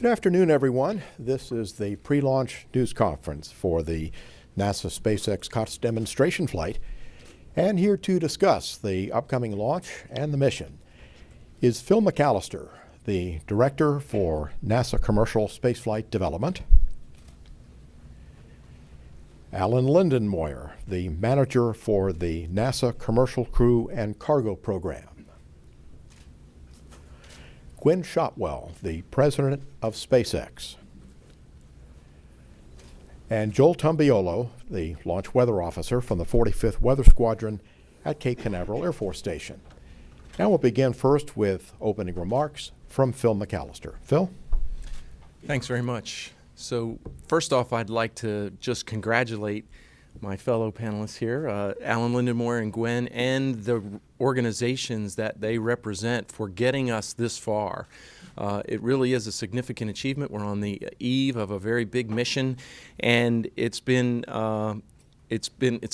Good afternoon, everyone. This is the pre-launch news conference for the NASA SpaceX COTS demonstration flight. And here to discuss the upcoming launch and the mission is Phil McAlister, the Director for NASA Commercial Spaceflight Development, Alan Lindenmoyer, the Manager for the NASA Commercial Crew and Cargo Program, Gwynne Shotwell, the President of SpaceX, and Joel Tumbíolo, the Launch Weather Officer from the 45th Weather Squadron at Cape Canaveral Air Force Station. Now we'll begin first with opening remarks from Phil McAlister. Phil? Thanks very much. So first off, I'd like to just congratulate my fellow panelists here, Alan Lindenmoyer and Gwynne, and the organizations that they represent for getting us this far. It really is a significant achievement. We're on the eve of a very big mission, and it's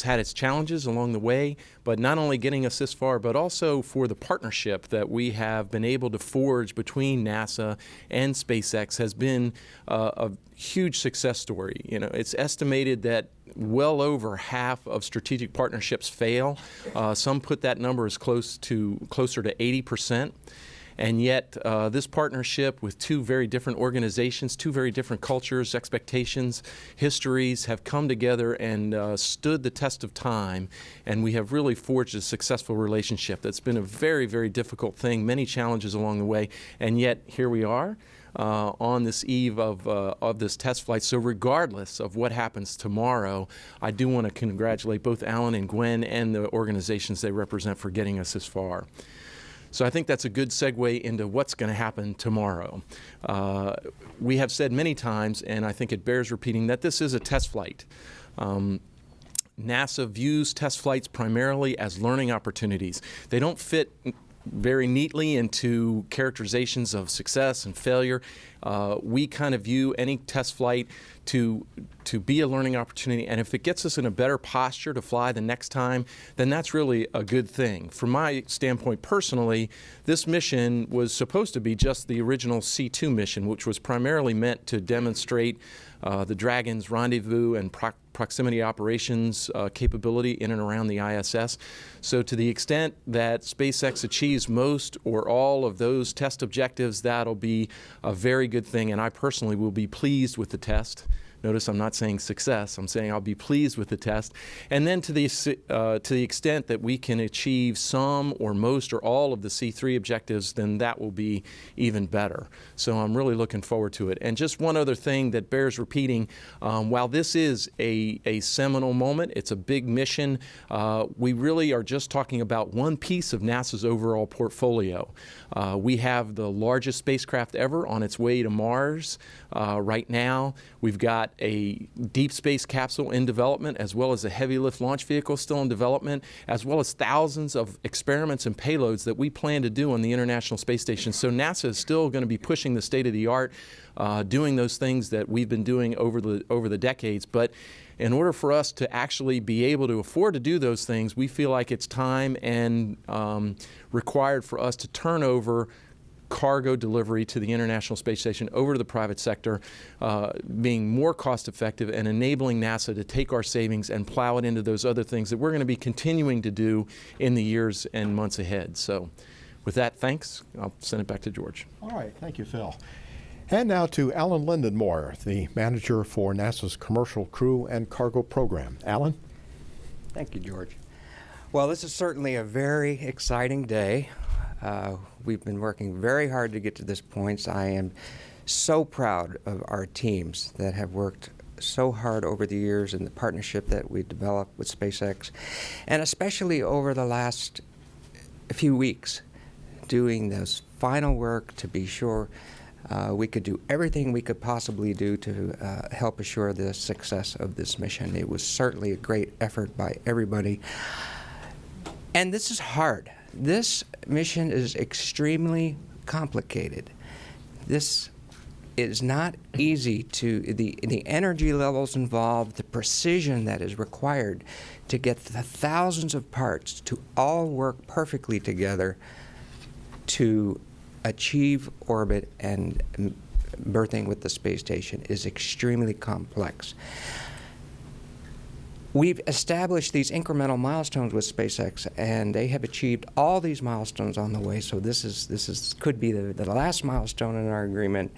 had its challenges along the way, but not only getting us this far, but also for the partnership that we have been able to forge between NASA and SpaceX has been a huge success story. You know, it's estimated that well over half of strategic partnerships fail. Some put that number as closer to 80%. And yet, this partnership with two very different organizations, two very different cultures, expectations, histories have come together and stood the test of time. And we have really forged a successful relationship. That's been a very, very difficult thing, many challenges along the way. And yet, here we are on this eve of this test flight. So regardless of what happens tomorrow, I do want to congratulate both Alan and Gwynne and the organizations they represent for getting us this far. So I think that's a good segue into what's going to happen tomorrow. We have said many times, and I think it bears repeating, that this is a test flight. NASA views test flights primarily as learning opportunities. They don't fit very neatly into characterizations of success and failure. We kind of view any test flight to be a learning opportunity, and if it gets us in a better posture to fly the next time, then that's really a good thing. From my standpoint personally, this mission was supposed to be just the original C2 mission, which was primarily meant to demonstrate the Dragon's rendezvous and proximity operations capability in and around the ISS. So to the extent that SpaceX achieves most or all of those test objectives, that'll be a very good thing, and I personally will be pleased with the test. Notice I'm not saying success, I'm saying I'll be pleased with the test. And then to the extent that we can achieve some or most or all of the C3 objectives, then that will be even better. So I'm really looking forward to it. And just one other thing that bears repeating, while this is a seminal moment, it's a big mission, we really are just talking about one piece of NASA's overall portfolio. We have the largest spacecraft ever on its way to Mars right now. We've got a deep space capsule in development, as well as a heavy lift launch vehicle still in development, as well as thousands of experiments and payloads that we plan to do on the International Space Station. So NASA is still going to be pushing the state of the art, doing those things that we've been doing over the decades. But in order for us to actually be able to afford to do those things, we feel like it's time and required for us to turn over cargo delivery to the International Space Station over to the private sector, being more cost effective and enabling NASA to take our savings and plow it into those other things that we're going to be continuing to do in the years and months ahead. So with that, thanks. I'll send it back to George. All right, thank you, Phil. And now to Alan Lindenmoyer, the Manager for NASA's Commercial Crew and Cargo Program. Alan? Thank you, George. Well, this is certainly a very exciting day. We've been working very hard to get to this point. I am so proud of our teams that have worked so hard over the years and the partnership that we developed with SpaceX, and especially over the last few weeks, doing this final work to be sure we could do everything we could possibly do to help assure the success of this mission. It was certainly a great effort by everybody. And this is hard. This mission is extremely complicated. This is not easy to, the energy levels involved, the precision that is required to get the thousands of parts to all work perfectly together to achieve orbit and berthing with the space station is extremely complex. We've established these incremental milestones with SpaceX, and they have achieved all these milestones on the way. So this could be the last milestone in our agreement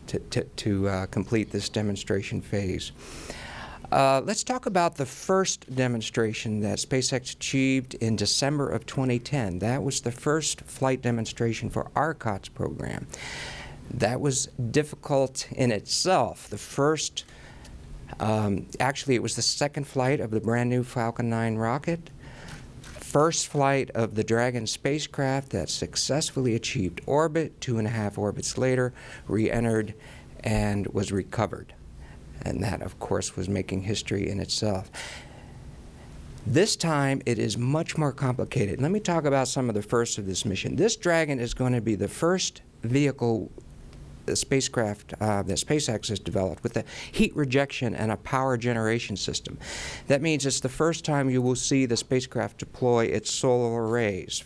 to complete this demonstration phase. Let's talk about the first demonstration that SpaceX achieved in December of 2010. That was the first flight demonstration for our COTS program. That was difficult in itself. The first actually, it was the second flight of the brand new Falcon 9 rocket, first flight of the Dragon spacecraft that successfully achieved orbit, 2.5 orbits later, re-entered and was recovered. And that, of course, was making history in itself. This time, it is much more complicated. Let me talk about some of the firsts of this mission. This Dragon is going to be the first vehicle the spacecraft that SpaceX has developed with a heat rejection and a power generation system. That means it's the first time you will see the spacecraft deploy its solar arrays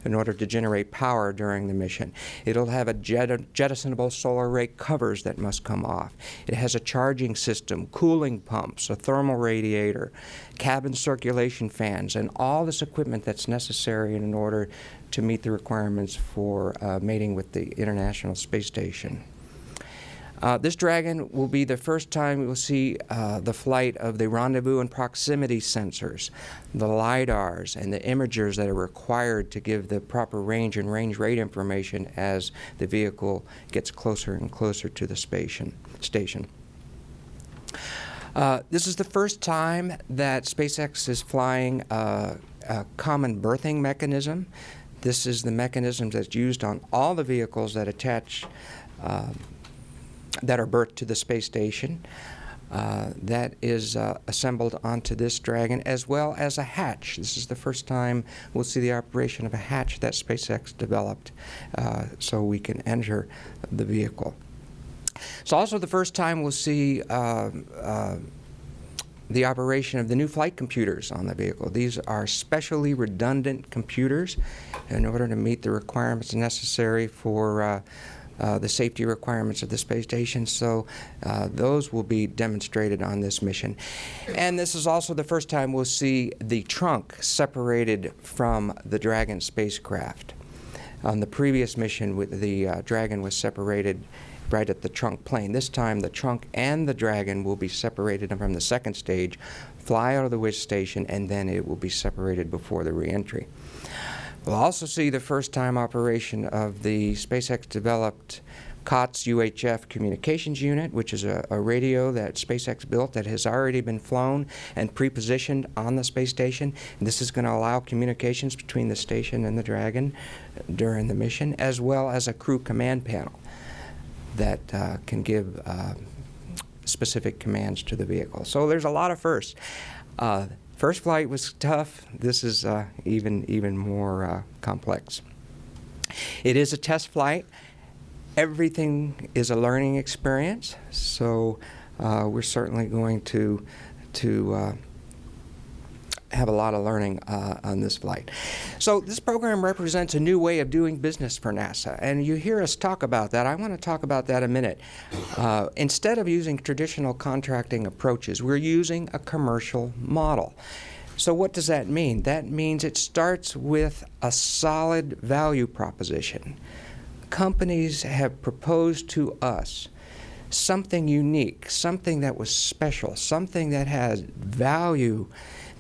in order to generate power during the mission. It'll have a jettisonable solar array covers that must come off. It has a charging system, cooling pumps, a thermal radiator, cabin circulation fans, and all this equipment that's necessary in order to meet the requirements for mating with the International Space Station. This Dragon will be the first time we will see the flight of the rendezvous and proximity sensors, the LiDARs, and the imagers that are required to give the proper range and range rate information as the vehicle gets closer and closer to the station. This is the first time that SpaceX is flying a common berthing mechanism. This is the mechanism that's used on all the vehicles that attach that are berthed to the space station. That is assembled onto this Dragon, as well as a hatch. This is the first time we'll see the operation of a hatch that SpaceX developed so we can enter the vehicle. It's also the first time we'll see the operation of the new flight computers on the vehicle. These are specially redundant computers in order to meet the requirements necessary for the safety requirements of the space station. So those will be demonstrated on this mission. And this is also the first time we'll see the trunk separated from the Dragon spacecraft. On the previous mission, the Dragon was separated right at the trunk plane. This time, the trunk and the Dragon will be separated from the second stage, fly out of the Wish station, and then it will be separated before the reentry. We'll also see the first time operation of the SpaceX-developed COTS UHF communications unit, which is a radio that SpaceX built that has already been flown and pre-positioned on the space station. And this is going to allow communications between the station and the Dragon during the mission, as well as a crew command panel that can give specific commands to the vehicle. So there's a lot of firsts. First flight was tough. This is even more complex. It is a test flight. Everything is a learning experience, so we're certainly going to have a lot of learning on this flight. So this program represents a new way of doing business for NASA, and you hear us talk about that. I want to talk about that a minute. Instead of using traditional contracting approaches, we're using a commercial model. So what does that mean? That means it starts with a solid value proposition. Companies have proposed to us something unique, something that was special, something that has value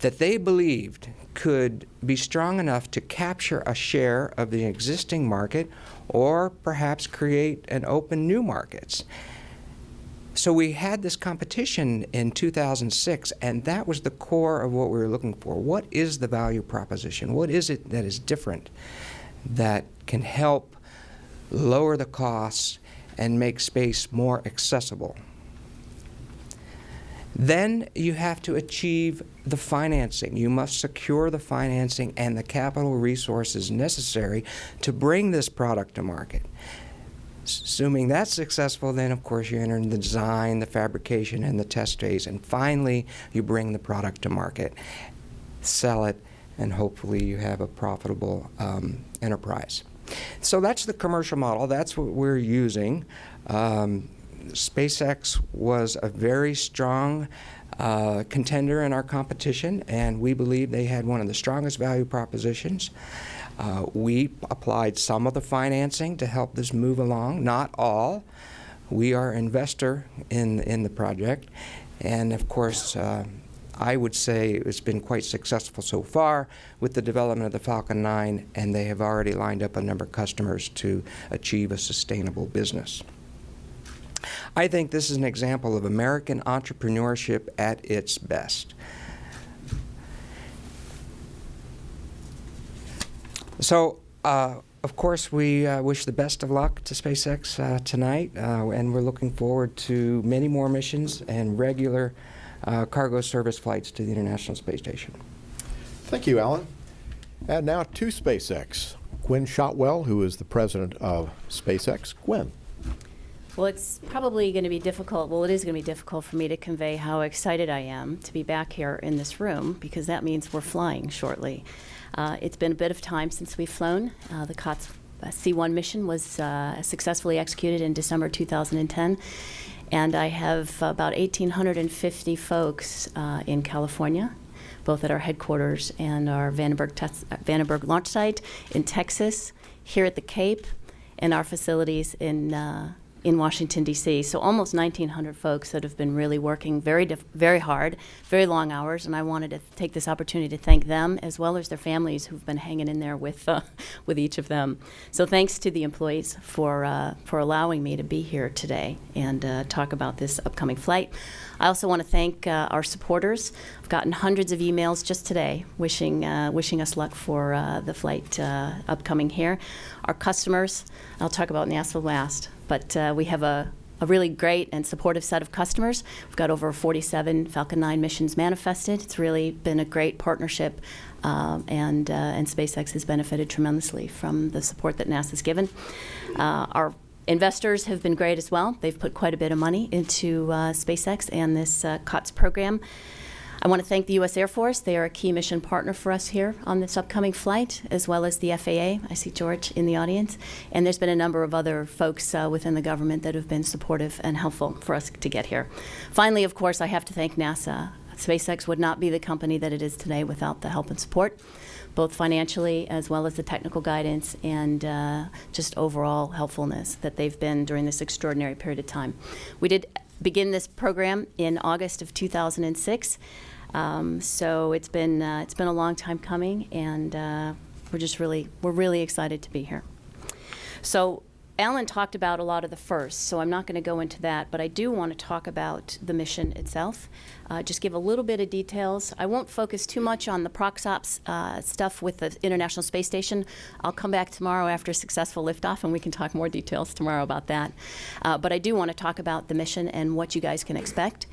that they believed could be strong enough to capture a share of the existing market or perhaps create and open new markets. So we had this competition in 2006, and that was the core of what we were looking for. What is the value proposition? What is it that is different that can help lower the costs and make space more accessible? Then you have to achieve the financing. You must secure the financing and the capital resources necessary to bring this product to market. Assuming that's successful, then of course you enter the design, the fabrication, and the test phase, and finally you bring the product to market, sell it, and hopefully you have a profitable enterprise. So that's the commercial model. That's what we're using. SpaceX was a very strong contender in our competition, and we believe they had one of the strongest value propositions. We applied some of the financing to help this move along, not all. We are an investor in the project, and of course, I would say it's been quite successful so far with the development of the Falcon 9, and they have already lined up a number of customers to achieve a sustainable business. I think this is an example of American entrepreneurship at its best. So, of course, we wish the best of luck to SpaceX tonight, and we're looking forward to many more missions and regular cargo service flights to the International Space Station. Thank you, Alan. And now to SpaceX. Gwynne Shotwell, who is the president of SpaceX. Gwynne. Well, it's probably going to be difficult. Well, it is going to be difficult for me to convey how excited I am to be back here in this room, because that means we're flying shortly. It's been a bit of time since we've flown. The COTS C1 mission was successfully executed in December 2010. And I have about 1,850 folks in California, both at our headquarters and our Vandenberg launch site in Texas, here at the Cape, and our facilities in Washington, D.C. So almost 1,900 folks that have been really working very hard, very long hours, and I wanted to take this opportunity to thank them as well as their families who've been hanging in there with each of them. So thanks to the employees for allowing me to be here today and talk about this upcoming flight. I also want to thank our supporters. I've gotten hundreds of emails just today wishing us luck for the flight upcoming here. Our customers, I'll talk about NASA last, but we have a really great and supportive set of customers. We've got over 47 Falcon 9 missions manifested. It's really been a great partnership, and SpaceX has benefited tremendously from the support that NASA's given. Our investors have been great as well. They've put quite a bit of money into SpaceX and this COTS program. I want to thank the U.S. Air Force. They are a key mission partner for us here on this upcoming flight, as well as the FAA. I see George in the audience. And there's been a number of other folks within the government that have been supportive and helpful for us to get here. Finally, of course, I have to thank NASA. SpaceX would not be the company that it is today without the help and support, both financially as well as the technical guidance and just overall helpfulness that they've been during this extraordinary period of time. We did begin this program in August of 2006, so it's been a long time coming, and we're really excited to be here. So Alan talked about a lot of the firsts, so I'm not going to go into that, but I do want to talk about the mission itself, just give a little bit of details. I won't focus too much on the prox-ops stuff with the International Space Station. I'll come back tomorrow after a successful liftoff, and we can talk more details tomorrow about that. But I do want to talk about the mission and what you guys can expect.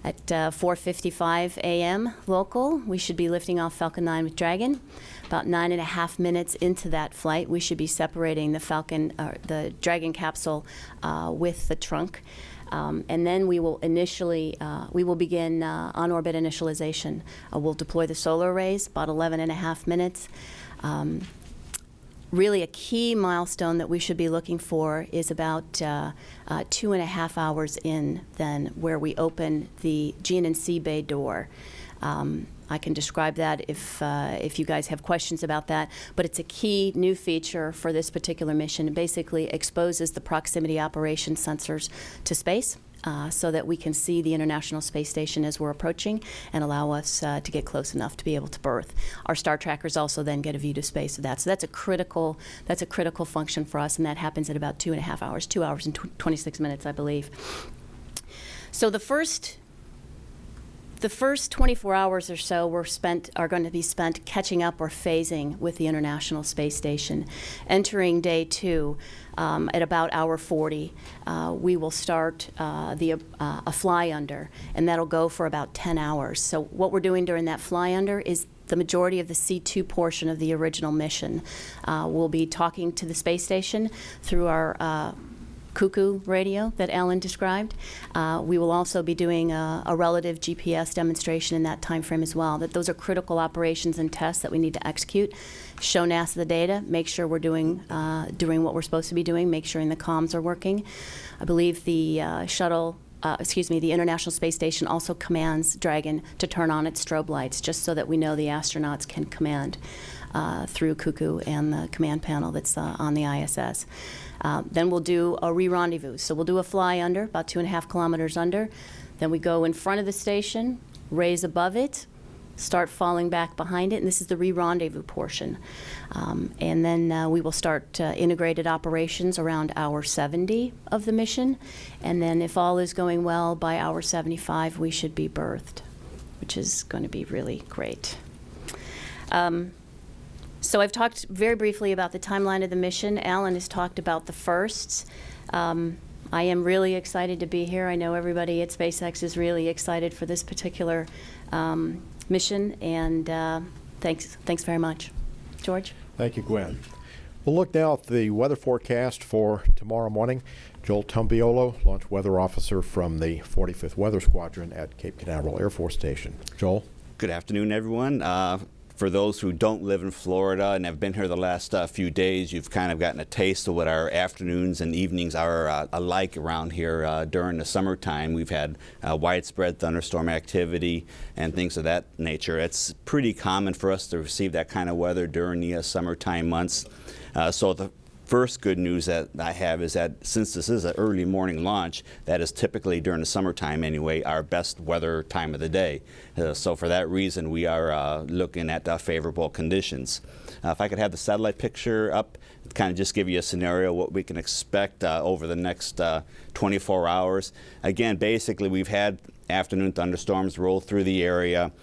At 4:55 a.m. local, we should be lifting off Falcon 9 with Dragon. About 9.5 minutes into that flight, we should be separating the Dragon capsule with the trunk. And then we will begin on-orbit initialization. We'll deploy the solar arrays, about 11.5 minutes. Really a key milestone that we should be looking for is about 2.5 hours in then, where we open the G&C bay door. I can describe that if you guys have questions about that, but it's a key new feature for this particular mission. It basically exposes the proximity operation sensors to space, so that we can see the International Space Station as we're approaching and allow us to get close enough to be able to berth. Our star trackers also then get a view to space of that. So that's a critical function for us, and that happens at about 2.5 hours, 2 hours and 26 minutes, I believe. So the first 24 hours or so are going to be spent catching up or phasing with the International Space Station. Entering day 2, at about hour 40, we will start a fly under, and that'll go for about 10 hours. So what we're doing during that fly under is the majority of the C2 portion of the original mission. We'll be talking to the space station through our cuckoo radio that Alan described. We will also be doing a relative GPS demonstration in that time frame as well. That those are critical operations and tests that we need to execute. Show NASA the data, make sure we're doing what we're supposed to be doing, make sure the comms are working. I believe the the International Space Station also commands Dragon to turn on its strobe lights, just so that we know the astronauts can command through Cuckoo and the command panel that's on the ISS. Then we'll do a re-rendezvous. So we'll do a fly under, about 2.5 kilometers under. Then we go in front of the station, raise above it, start falling back behind it, and this is the re-rendezvous portion. And then we will start integrated operations around hour 70 of the mission. And then if all is going well, by hour 75, we should be berthed, which is going to be really great. So I've talked very briefly about the timeline of the mission. Alan has talked about the firsts. I am really excited to be here. I know everybody at SpaceX is really excited for this particular mission, and thanks very much. George? Thank you, Gwynne. We'll look now at the weather forecast for tomorrow morning. Joel Tumbíolo, launch weather officer from the 45th Weather Squadron at Cape Canaveral Air Force Station. Joel? Good afternoon, everyone. For those who don't live in Florida and have been here the last few days, you've kind of gotten a taste of what our afternoons and evenings are alike around here during the summertime. We've had widespread thunderstorm activity and things of that nature. It's pretty common for us to receive that kind of weather during the summertime months. So the first good news that I have is that since this is an early morning launch, that is typically during the summertime anyway, our best weather time of the day. So for that reason, we are looking at favorable conditions. If I could have the satellite picture up, kind of just give you a scenario what we can expect over the next 24 hours. Again, basically we've had afternoon thunderstorms roll through the area,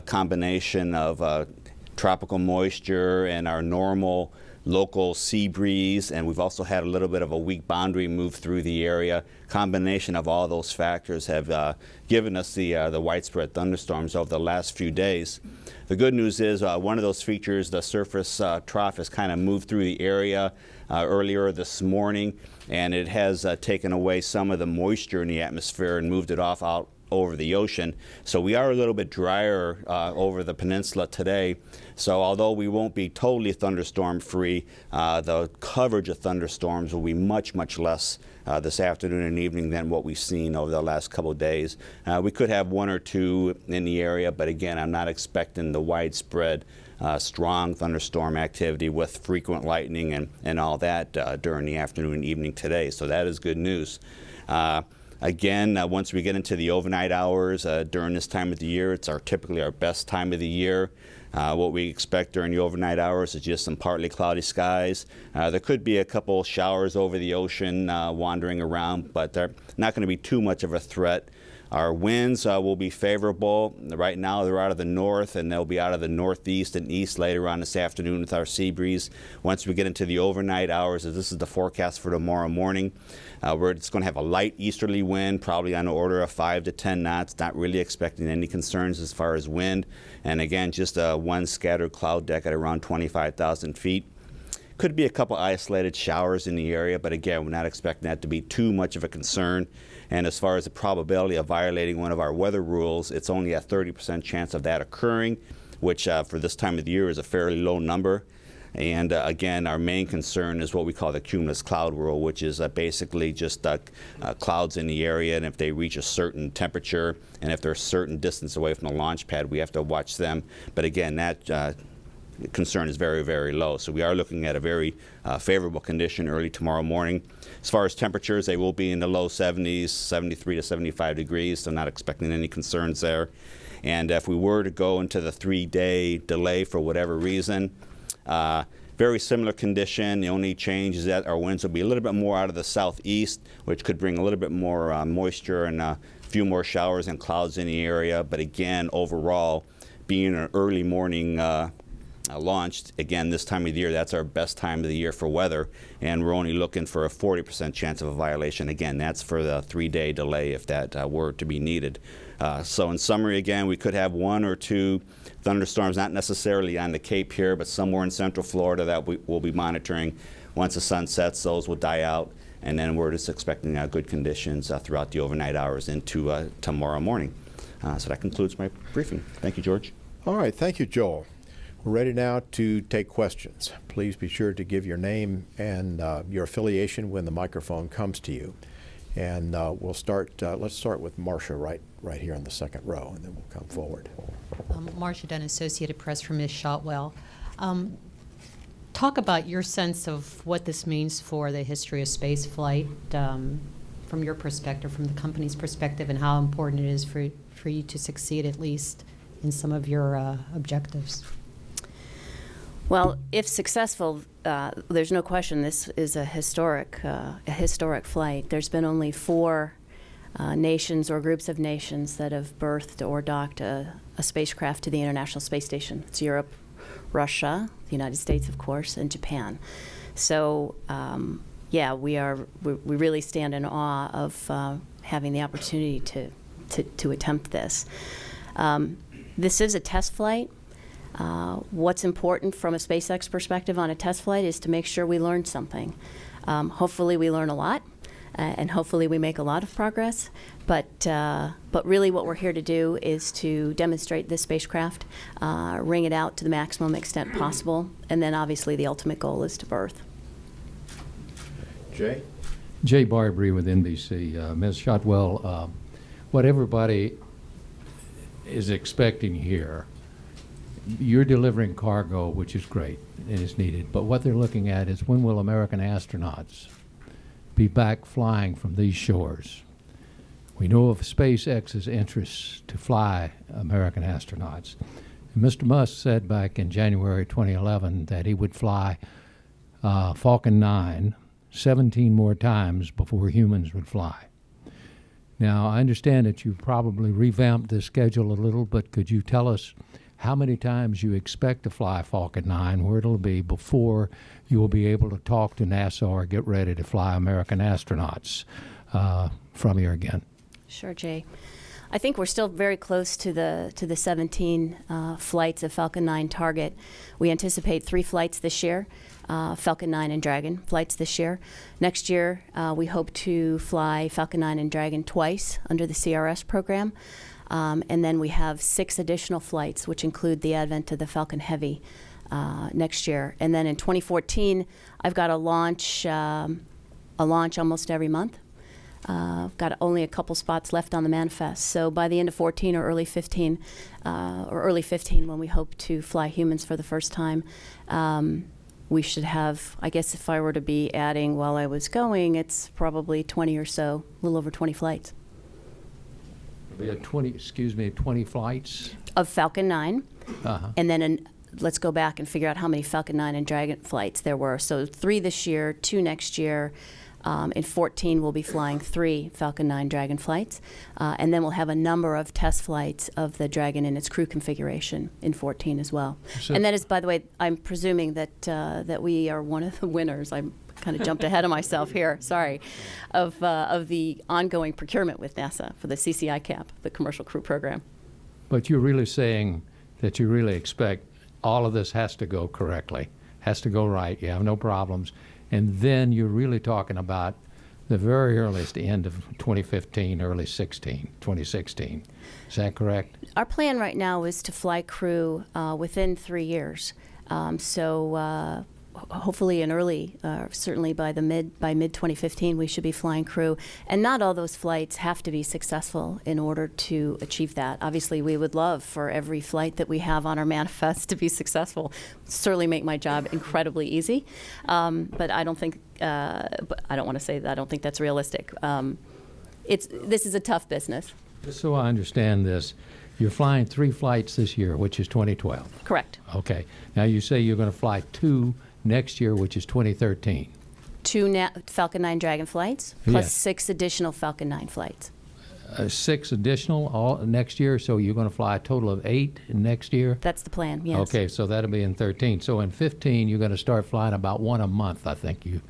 combination of tropical moisture and our normal local sea breeze, and we've also had a little bit of a weak boundary move through the area. Combination of all those factors have given us the widespread thunderstorms over the last few days. The good news is one of those features, the surface trough, has kind of moved through the area earlier this morning, and it has taken away some of the moisture in the atmosphere and moved it off out over the ocean. So we are a little bit drier over the peninsula today. So although we won't be totally thunderstorm free, the coverage of thunderstorms will be much, much less this afternoon and evening than what we've seen over the last couple of days. We could have one or two in the area, but again, I'm not expecting the widespread strong thunderstorm activity with frequent lightning and all that during the afternoon and evening today. So that is good news. Again, once we get into the overnight hours during this time of the year, it's typically our best time of the year. What we expect during the overnight hours is just some partly cloudy skies. There could be a couple showers over the ocean wandering around, but they're not going to be too much of a threat. Our winds will be favorable. Right now they're out of the north, and they'll be out of the northeast and east later on this afternoon with our sea breeze. Once we get into the overnight hours, this is the forecast for tomorrow morning, it's going to have a light easterly wind, probably on the order of 5 to 10 knots. Not really expecting any concerns as far as wind. And again, just one scattered cloud deck at around 25,000 feet. Could be a couple isolated showers in the area, but again, we're not expecting that to be too much of a concern. And as far as the probability of violating one of our weather rules, it's only a 30% chance of that occurring, which for this time of the year is a fairly low number. And again, our main concern is what we call the cumulus cloud rule, which is basically just clouds in the area, and if they reach a certain temperature and if they're a certain distance away from the launch pad, we have to watch them. But again, that concern is very, very low. So we are looking at a very favorable condition early tomorrow morning. As far as temperatures, they will be in the low 70s, 73 to 75 degrees, so not expecting any concerns there. And if we were to go into the 3-day delay for whatever reason, very similar condition. The only change is that our winds will be a little bit more out of the southeast, which could bring a little bit more moisture and a few more showers and clouds in the area. But again, overall, being an early morning launched, again, this time of the year, that's our best time of the year for weather, and we're only looking for a 40% chance of a violation. Again, that's for the 3-day delay if that were to be needed. So in summary, again, we could have 1 or 2 thunderstorms, not necessarily on the Cape here, but somewhere in central Florida that we will be monitoring. Once the sun sets, those will die out. and then we're just expecting good conditions throughout the overnight hours into tomorrow morning. So that concludes my briefing. Thank you, George. All right, thank you, Joel. We're ready now to take questions. Please be sure to give your name and your affiliation when the microphone comes to you. And we'll start, let's start with Marcia right here in the second row, and then we'll come forward. Marcia Dunn, Associated Press for Ms. Shotwell. Talk about your sense of what this means for the history of space flight from your perspective, from the company's perspective, and how important it is for you to succeed at least in some of your objectives. Well, if successful, there's no question this is a historic flight. There's been only 4 nations or groups of nations that have berthed or docked a spacecraft to the International Space Station. It's Europe, Russia, the United States, of course, and Japan. So, yeah, we really stand in awe of having the opportunity to attempt this. This is a test flight. What's important from a SpaceX perspective on a test flight is to make sure we learn something. Hopefully we learn a lot, and hopefully we make a lot of progress. But really what we're here to do is to demonstrate this spacecraft, ring it out to the maximum extent possible, and then obviously the ultimate goal is to berth. Jay? Jay Barbary with NBC. Ms. Shotwell, what everybody is expecting here, you're delivering cargo, which is great and is needed, but what they're looking at is when will American astronauts be back flying from these shores? We know of SpaceX's interest to fly American astronauts. And Mr. Musk said back in January 2011 that he would fly Falcon 9 17 more times before humans would fly. Now, I understand that you probably revamped the schedule a little, but could you tell us how many times you expect to fly Falcon 9, where it'll be before you will be able to talk to NASA or get ready to fly American astronauts from here again? Sure, Jay. I think we're still very close to the 17 flights of Falcon 9 target. We anticipate 3 flights this year, Falcon 9 and Dragon flights this year. Next year, we hope to fly Falcon 9 and Dragon twice under the CRS program. And then we have 6 additional flights, which include the advent of the Falcon Heavy next year. And then in 2014, I've got a launch almost every month. I've got only a couple spots left on the manifest. So by the end of 14 or early 15, when we hope to fly humans for the first time, we should have, I guess if I were to be adding while I was going, it's probably 20 or so, a little over 20 flights. We had 20 flights? Of Falcon 9. Uh-huh. And then let's go back and figure out how many Falcon 9 and Dragon flights there were. So 3 this year, 2 next year. In 14, we'll be flying 3 Falcon 9 Dragon flights. And then we'll have a number of test flights of the Dragon in its crew configuration in 14 as well. So, and that is, by the way, I'm presuming that we are one of the winners. I'm kind of jumped ahead of myself here, sorry, of the ongoing procurement with NASA for the CCAFS, the Commercial Crew Program. But you're really saying that you really expect all of this has to go correctly, has to go right, you have no problems, and then you're really talking about the very earliest end of 2015, early 2016. Is that correct? Our plan right now is to fly crew within 3 years. Hopefully in early, certainly by mid 2015, we should be flying crew. And not all those flights have to be successful in order to achieve that. Obviously, we would love for every flight that we have on our manifest to be successful. Certainly make my job incredibly easy. But I don't think, but I don't want to say that. I don't think that's realistic. This is a tough business. Just so I understand this, you're flying 3 flights this year, which is 2012. Correct. Okay. Now you say you're going to fly 2 next year, which is 2013. 2 Falcon 9 Dragon flights, plus Yes. 6 additional Falcon 9 flights. 6 additional all next year, so you're going to fly a total of 8 next year? That's the plan, yes. Okay, so that'll be in 13. So in 15, you're going to start flying about 1 a month, I think you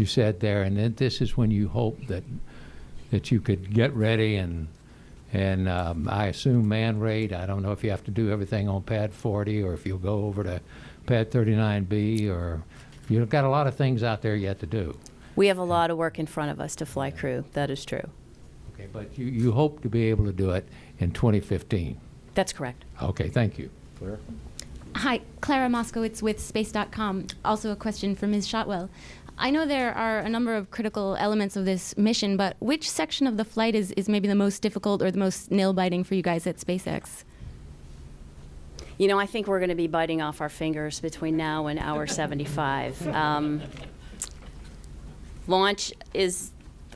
said there. And then this is when you hope that you could get ready and I assume man rate. I don't know if you have to do everything on pad 40 or if you'll go over to pad 39B, or you've got a lot of things out there yet to do. We have a lot of work in front of us to fly crew. That is true. Okay, but you hope to be able to do it in 2015. That's correct. Okay, thank you. Claire? Hi, Clara Moskowitz with Space.com. Also a question for Ms. Shotwell. I know there are a number of critical elements of this mission, but which section of the flight is maybe the most difficult or the most nail-biting for you guys at SpaceX? You know, I think we're going to be biting off our fingers between now and hour 75. Launch is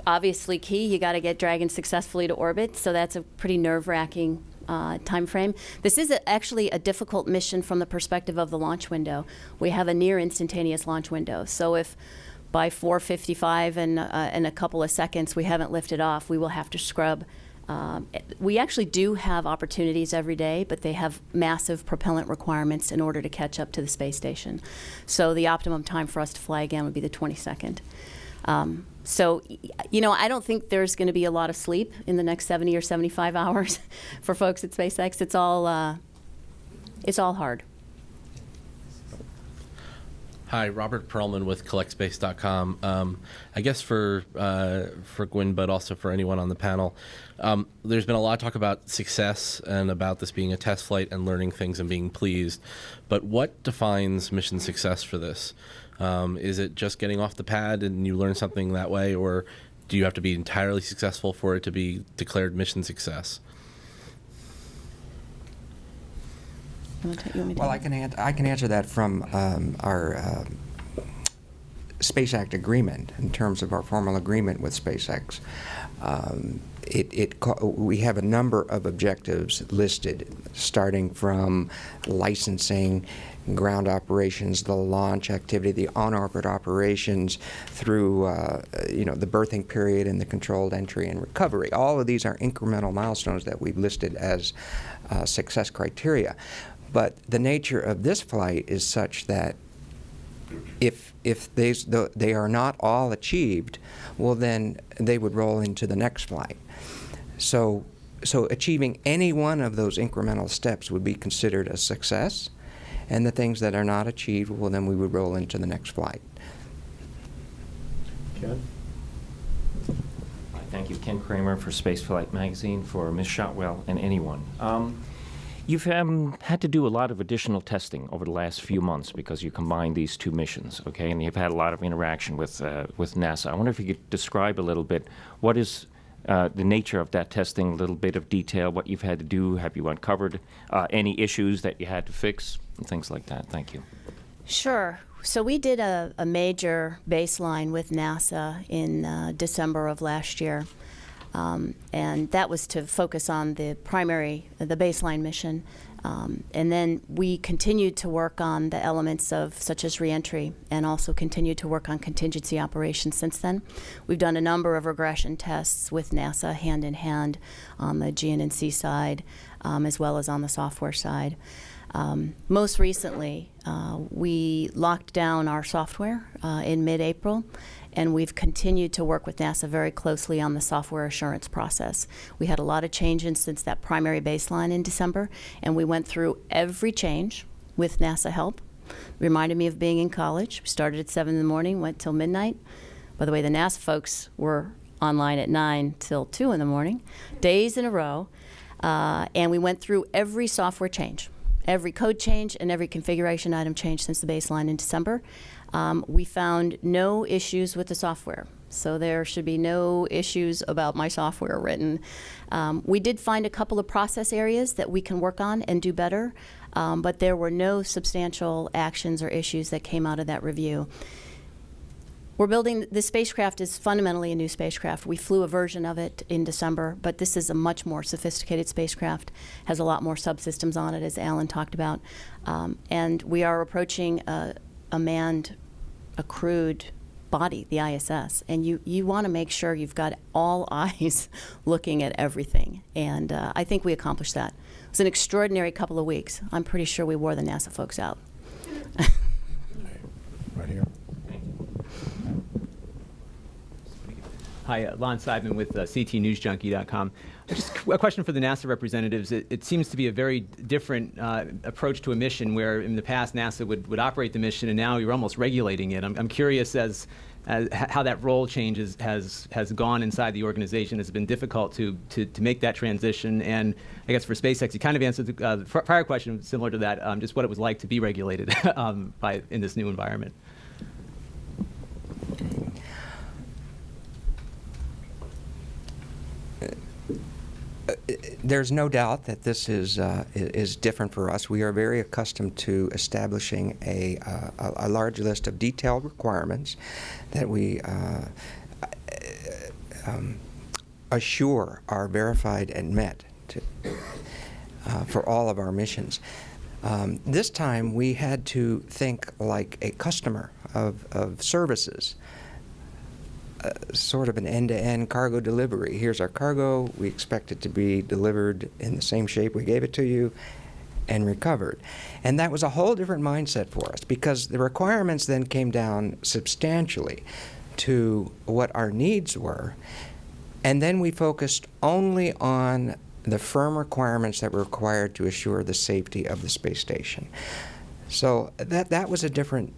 obviously key. You got to get Dragon successfully to orbit, so that's a pretty nerve-wracking time frame. This is actually a difficult mission from the perspective of the launch window. We have a near instantaneous launch window, so if by 4:55 and a couple of seconds we haven't lifted off, we will have to scrub. We actually do have opportunities every day, but they have massive propellant requirements in order to catch up to the space station. So the optimum time for us to fly again would be the 22nd. So, you know, I don't think there's going to be a lot of sleep in the next 70 or 75 hours for folks at SpaceX. It's all hard. Hi, Robert Perlman with CollectSpace.com. I guess for Gwynne, but also for anyone on the panel, there's been a lot of talk about success and about this being a test flight and learning things and being pleased. But what defines mission success for this? Is it just getting off the pad and you learn something that way, or do you have to be entirely successful for it to be declared mission success? Well, I can answer that from our Space Act agreement in terms of our formal agreement with SpaceX. We have a number of objectives listed, starting from licensing, ground operations, the launch activity, the on-orbit operations, through the berthing period and the controlled entry and recovery. All of these are incremental milestones that we've listed as success criteria. But the nature of this flight is such that if they are not all achieved, well, then they would roll into the next flight. So achieving any one of those incremental steps would be considered a success, and the things that are not achieved, well, then we would roll into the next flight. Ken? Thank you. Ken Kramer for Spaceflight magazine, for Ms. Shotwell and anyone. You've had to do a lot of additional testing over the last few months because you combined these two missions, okay? And you've had a lot of interaction with NASA. I wonder if you could describe a little bit what is the nature of that testing, a little bit of detail, what you've had to do. Have you uncovered any issues that you had to fix, and things like that? Thank you. Sure. So we did a major baseline with NASA in December of last year. And that was to focus on the baseline mission. And then we continued to work on the elements of such as reentry, and also continued to work on contingency operations since then. We've done a number of regression tests with NASA hand in hand on the GNC side, as well as on the software side. Most recently, we locked down our software in mid-April, and we've continued to work with NASA very closely on the software assurance process. We had a lot of changes since that primary baseline in December, and we went through every change with NASA help. Reminded me of being in college. We started at 7 in the morning, went till midnight. By the way, the NASA folks were online at 9 till 2 in the morning, days in a row, and we went through every software change, every code change, and every configuration item change since the baseline in December. We found no issues with the software, so there should be no issues about my software written. We did find a couple of process areas that we can work on and do better, but there were no substantial actions or issues that came out of that review. We're building, the spacecraft is fundamentally a new spacecraft. We flew a version of it in December, but this is a much more sophisticated spacecraft, has a lot more subsystems on it, as Alan talked about. And we are approaching a manned, a crewed body, the ISS, and you want to make sure you've got all eyes looking at everything, and I think we accomplished that. It was an extraordinary couple of weeks. I'm pretty sure we wore the NASA folks out. Right here. Hi, Lon Seidman with CTNewsJunkie.com. Just a question for the NASA representatives. It seems to be a very different approach to a mission, where in the past NASA would operate the mission, and now you're almost regulating it. I'm curious as how that role change has gone inside the organization. Has it been difficult to make that transition? And I guess for SpaceX, you kind of answered the prior question similar to that, just what it was like to be regulated in this new environment. There's no doubt that this is different for us. We are very accustomed to establishing a large list of detailed requirements that we assure are verified and met for all of our missions. This time we had to think like a customer of services. Sort of an end-to-end cargo delivery. Here's our cargo. We expect it to be delivered in the same shape we gave it to you and recovered. And that was a whole different mindset for us, because the requirements then came down substantially to what our needs were. And then we focused only on the firm requirements that were required to assure the safety of the space station. So that was a different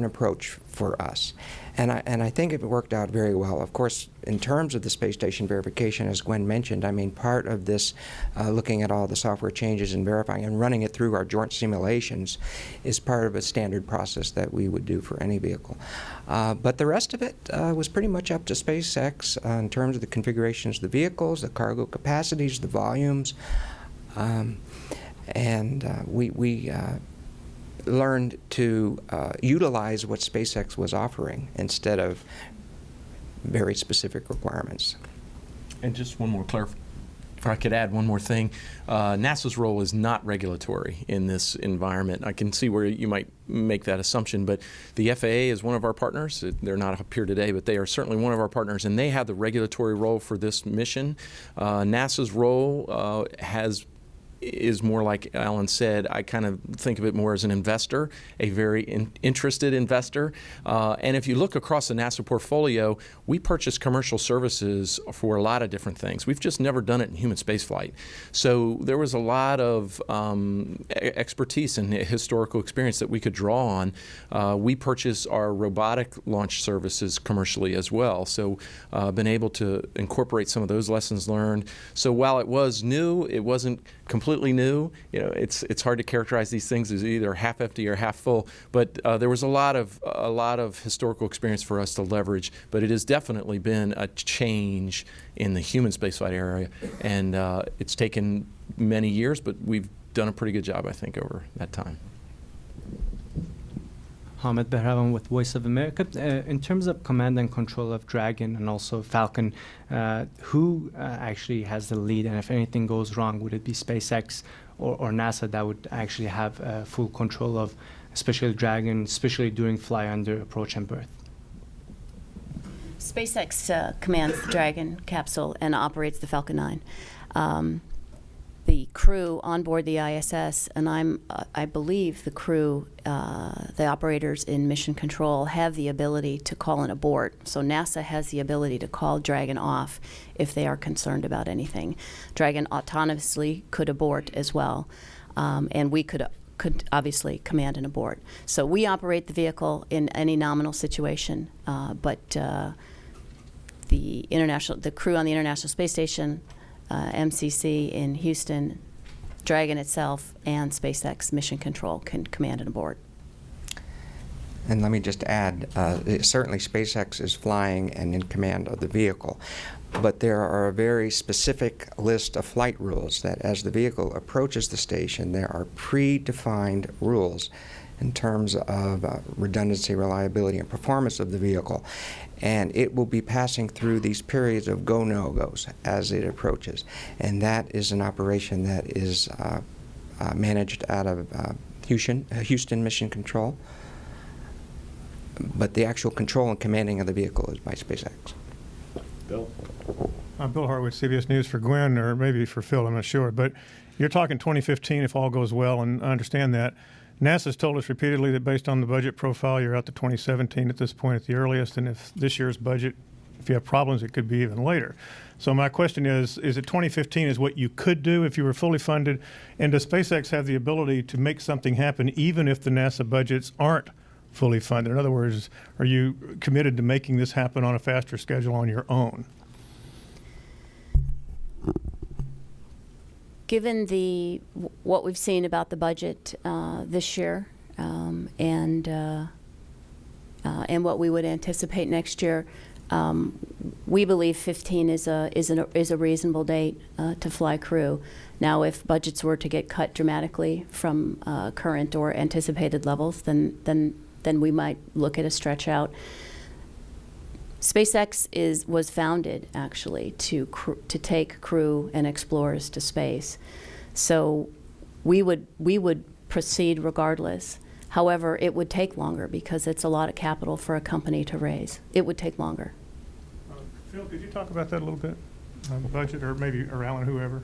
approach for us, and I think it worked out very well. Of course, in terms of the space station verification, as Gwynne mentioned, I mean, part of this, looking at all the software changes and verifying and running it through our joint simulations, is part of a standard process that we would do for any vehicle. But the rest of it was pretty much up to SpaceX in terms of the configurations of the vehicles, the cargo capacities, the volumes, and we learned to utilize what SpaceX was offering instead of very specific requirements. And just one more clarification. If I could add one more thing, NASA's role is not regulatory in this environment. I can see where you might make that assumption, but the FAA is one of our partners. They're not up here today, but they are certainly one of our partners, and they have the regulatory role for this mission. NASA's role is more like Alan said. I kind of think of it more as an investor, a very interested investor. And if you look across the NASA portfolio, we purchase commercial services for a lot of different things. We've just never done it in human spaceflight. So there was a lot of expertise and historical experience that we could draw on. We purchase our robotic launch services commercially as well. So been able to incorporate some of those lessons learned. So while it was new, it wasn't completely new. You know, it's hard to characterize these things as either half empty or half full. But there was a lot of historical experience for us to leverage. But it has definitely been a change in the human spaceflight area, and it's taken many years, but we've done a pretty good job, I think, over that time. Hamid Behrawan with Voice of America. In terms of command and control of Dragon and also Falcon, who actually has the lead? And if anything goes wrong, would it be SpaceX or NASA that would actually have full control of, especially Dragon, especially during fly under, approach, and berth? SpaceX commands the Dragon capsule and operates the Falcon 9. The crew on board the ISS, and I believe the crew, the operators in mission control, have the ability to call an abort. So NASA has the ability to call Dragon off if they are concerned about anything. Dragon autonomously could abort as well, and we could obviously command an abort. So we operate the vehicle in any nominal situation, but the crew on the International Space Station, MCC in Houston, Dragon itself, and SpaceX Mission Control can command and abort. And let me just add, certainly SpaceX is flying and in command of the vehicle, but there are a very specific list of flight rules that as the vehicle approaches the station, there are predefined rules in terms of redundancy, reliability, and performance of the vehicle. And it will be passing through these periods of go, no-goes as it approaches. And that is an operation that is managed out of Houston Mission Control. But the actual control and commanding of the vehicle is by SpaceX. Bill? I'm Bill Hart with CBS News for Gwynne, or maybe for Phil, I'm not sure. But you're talking 2015 if all goes well, and I understand that. NASA's told us repeatedly that based on the budget profile, you're out to 2017 at this point at the earliest, and if this year's budget if you have problems, it could be even later. So my question is it 2015 is what you could do if you were fully funded? And does SpaceX have the ability to make something happen even if the NASA budgets aren't fully funded? In other words, are you committed to making this happen on a faster schedule on your own? Given what we've seen about the budget this year and what we would anticipate next year, we believe 15 is a reasonable date to fly crew. Now, if budgets were to get cut dramatically from current or anticipated levels, then we might look at a stretch out. SpaceX was founded actually to take crew and explorers to space, so we would proceed regardless. However, it would take longer because it's a lot of capital for a company to raise. It would take longer. Phil, could you talk about that a little bit, on the budget, or maybe or Alan, whoever?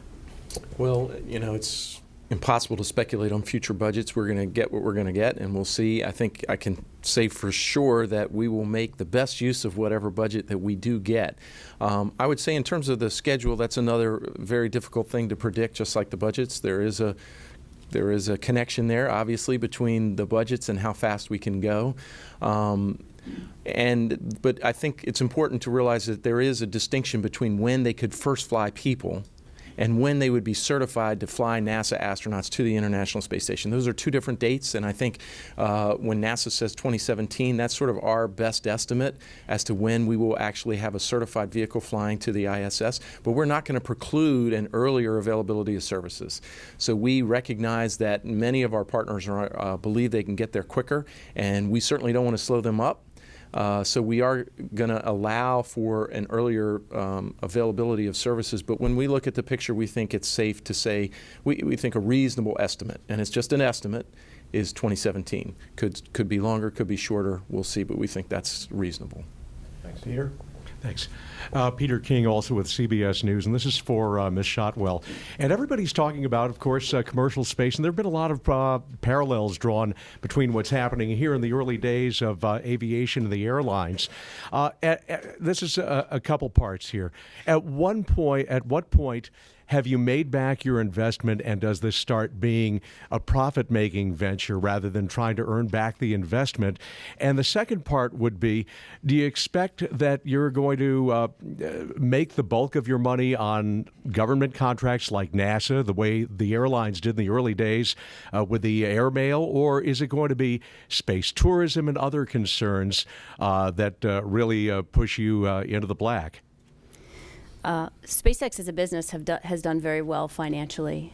Well, it's impossible to speculate on future budgets. We're going to get what we're going to get, and we'll see. I think I can say for sure that we will make the best use of whatever budget that we do get. I would say in terms of the schedule, that's another very difficult thing to predict, just like the budgets. There is a connection there, obviously, between the budgets and how fast we can go. But I think it's important to realize that there is a distinction between when they could first fly people and when they would be certified to fly NASA astronauts to the International Space Station. Those are two different dates, and I think when NASA says 2017, that's sort of our best estimate as to when we will actually have a certified vehicle flying to the ISS, but we're not going to preclude an earlier availability of services. So we recognize that many of our partners believe they can get there quicker, and we certainly don't want to slow them up. So we are going to allow for an earlier availability of services. But when we look at the picture, we think it's safe to say, we think a reasonable estimate, and it's just an estimate, is 2017. Could be longer, could be shorter. We'll see, but we think that's reasonable. Thanks, Peter. Thanks. Peter King, also with CBS News, and this is for Ms. Shotwell. And everybody's talking about, of course, commercial space, and there have been a lot of parallels drawn between what's happening here in the early days of aviation and the airlines. This is a couple parts here. At what point have you made back your investment, and does this start being a profit-making venture rather than trying to earn back the investment? And the second part would be, do you expect that you're going to make the bulk of your money on government contracts like NASA, the way the airlines did in the early days with the airmail, or is it going to be space tourism and other concerns that really push you into the black? SpaceX as a business has done very well financially.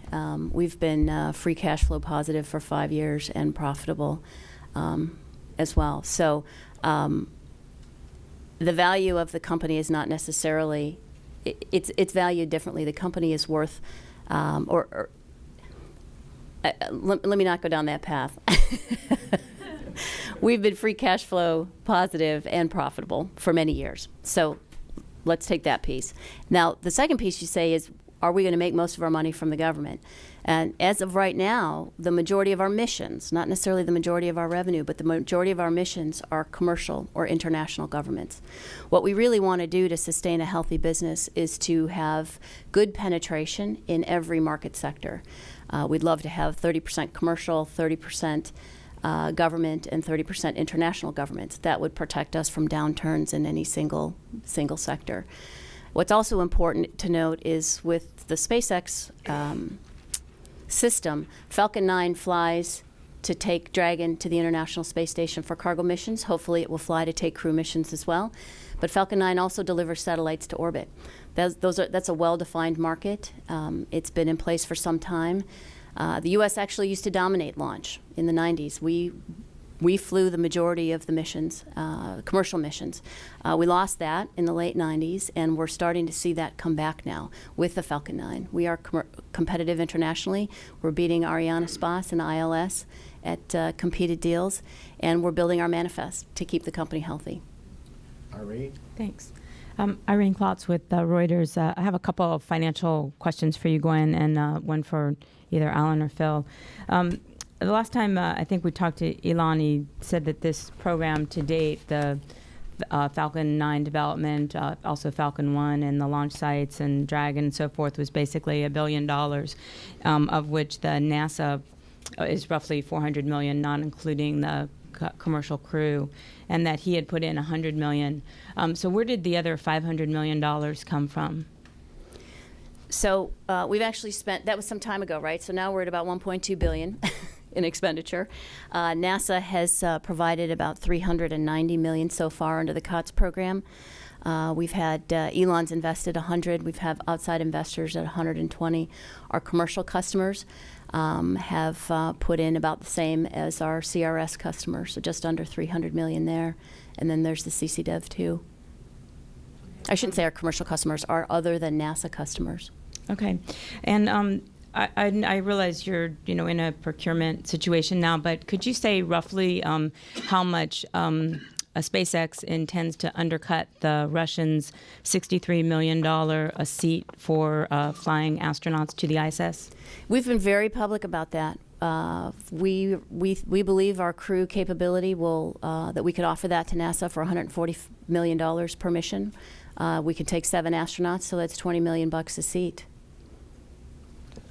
We've been free cash flow positive for 5 years and profitable as well. So the value of the company is not necessarily, it's valued differently. The company is worth, let me not go down that path. We've been free cash flow positive and profitable for many years. So let's take that piece. Now, the second piece you say is, are we going to make most of our money from the government? And as of right now, the majority of our missions, not necessarily the majority of our revenue, but the majority of our missions are commercial or international governments. What we really want to do to sustain a healthy business is to have good penetration in every market sector. We'd love to have 30% commercial, 30% government, and 30% international governments. That would protect us from downturns in any single sector. What's also important to note is with the SpaceX system, Falcon 9 flies to take Dragon to the International Space Station for cargo missions. Hopefully it will fly to take crew missions as well. But Falcon 9 also delivers satellites to orbit. That's a well-defined market. It's been in place for some time. The U.S. actually used to dominate launch in the 90s. We flew the majority of the missions, commercial missions. We lost that in the late 90s, and we're starting to see that come back now with the Falcon 9. We are competitive internationally. We're beating Arianespace and ILS at competed deals, and we're building our manifest to keep the company healthy. Irene? Thanks. Irene Klotz with Reuters. I have a couple of financial questions for you, Gwynne, and one for either Alan or Phil. The last time I think we talked to Elon, he said that this program to date, the Falcon 9 development, also Falcon 1 and the launch sites and Dragon and so forth was basically $1 billion, of which the NASA is roughly $400 million, not including the commercial crew, and that he had put in $100 million. So where did the other $500 million come from? So we've actually spent, that was some time ago, right? So now we're at about $1.2 billion in expenditure. NASA has provided about $390 million so far under the COTS program. We've had Elon's invested 100. We've had outside investors at 120. Our commercial customers have put in about the same as our CRS customers, so just under $300 million there. And then there's the CCDEV too. I shouldn't say our commercial customers are other than NASA customers. Okay, and I realize you're in a procurement situation now, but could you say roughly how much SpaceX intends to undercut the Russians' $63 million a seat for flying astronauts to the ISS? We've been very public about that. We believe our crew capability will that we could offer that to NASA for $140 million per mission. We could take 7 astronauts, so that's $20 million a seat.